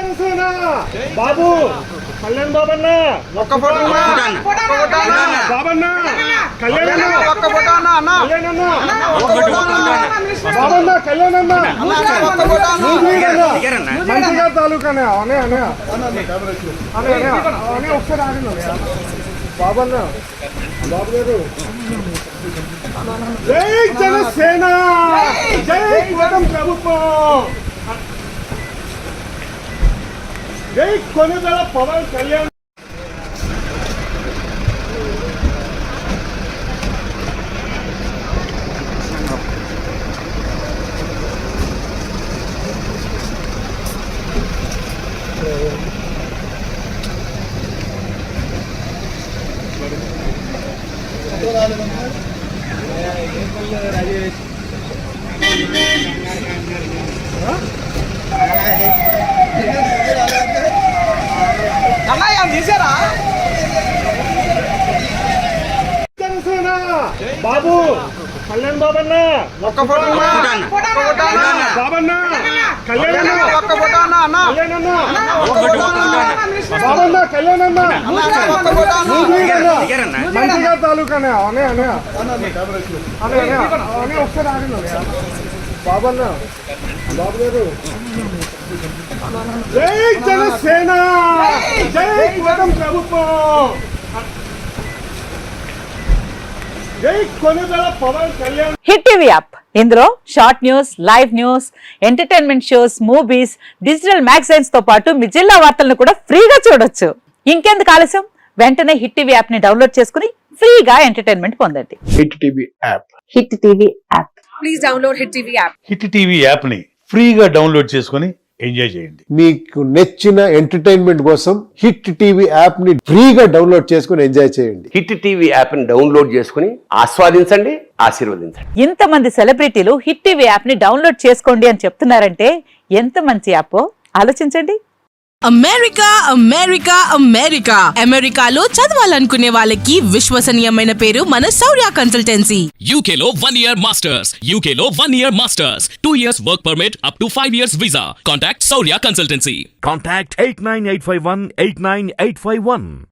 జనసేన బాబు కళ్యాణ్ బాబన్న ఒక్క ఫోటో బాబన్న కళ్యాణ్ అన్న ఒక్క ఫోటో అన్న కళ్యాణ్ అన్న బాబన్న కళ్యాణ్ అన్న మంచిగా తాలూకానే అనే అనే అనే అనే ఒకసారి ఆడిన బాబన్న బాబు గారు జై జనసేన జై కూటమి ప్రభుత్వం జై కొనిదెల పవన్ కళ్యాణ్ జనసేన బాబు కళ్యాణ్ బాబన్న ఒక్క ఫోటో బాబన్న కళ్యాణ్ అన్న ఒక్క ఫోటో అన్న కళ్యాణ్ అన్న బాబన్న కళ్యాణ్ అన్న మంచిగా తాలూకానే అనే అనే అనే అనే ఒకసారి ఆడిన బాబన్న బాబు గారు జై జనసేన జై కూటమి ప్రభుత్వం జై Konidela Pawan Kalyan. Hit TV app ఇందులో short news, live news, entertainment shows, movies, digital magazines తో పాటు మీ జిల్లా వార్తలను కూడా ఫ్రీగా చూడొచ్చు. ఇంకెందుకు ఆలస్యం, వెంటనే హిట్ టీవీ యాప్ ని డౌన్లోడ్ చేసుకుని ఫ్రీగా ఎంటర్టైన్మెంట్ పొందండి. Hit TV app. Hit TV app please download hit TV app. Hit TV app ని ఫ్రీగా డౌన్లోడ్ చేసుకుని ఎంజాయ్ చేయండి. మీకు నచ్చిన ఎంటర్టైన్మెంట్ కోసం హిట్ టీవీ యాప్ ని ఫ్రీగా డౌన్లోడ్ చేసుకుని ఎంజాయ్ చేయండి. హిట్ టీవీ యాప్ ని డౌన్లోడ్ చేసుకుని ఆస్వాదించండి, ఆశీర్వదించండి. ఇంతమంది సెలబ్రిటీలు హిట్ టీవీ యాప్ ని డౌన్లోడ్ చేసుకోండి అని చెప్తున్నారంటే ఎంత మంచి యాప్ ఆలోచించండి. అమెరికా అమెరికా అమెరికా అమెరికాలో చదవాలనుకునే వాళ్ళకి విశ్వసనీయమైన పేరు మన శౌర్య కన్సల్టెన్సీ. UK లో 1 year masters, UK లో 1 year masters, 2 years work permit up to 5 years visa. Contact Saurya Consultancy. Contact 89851 89851.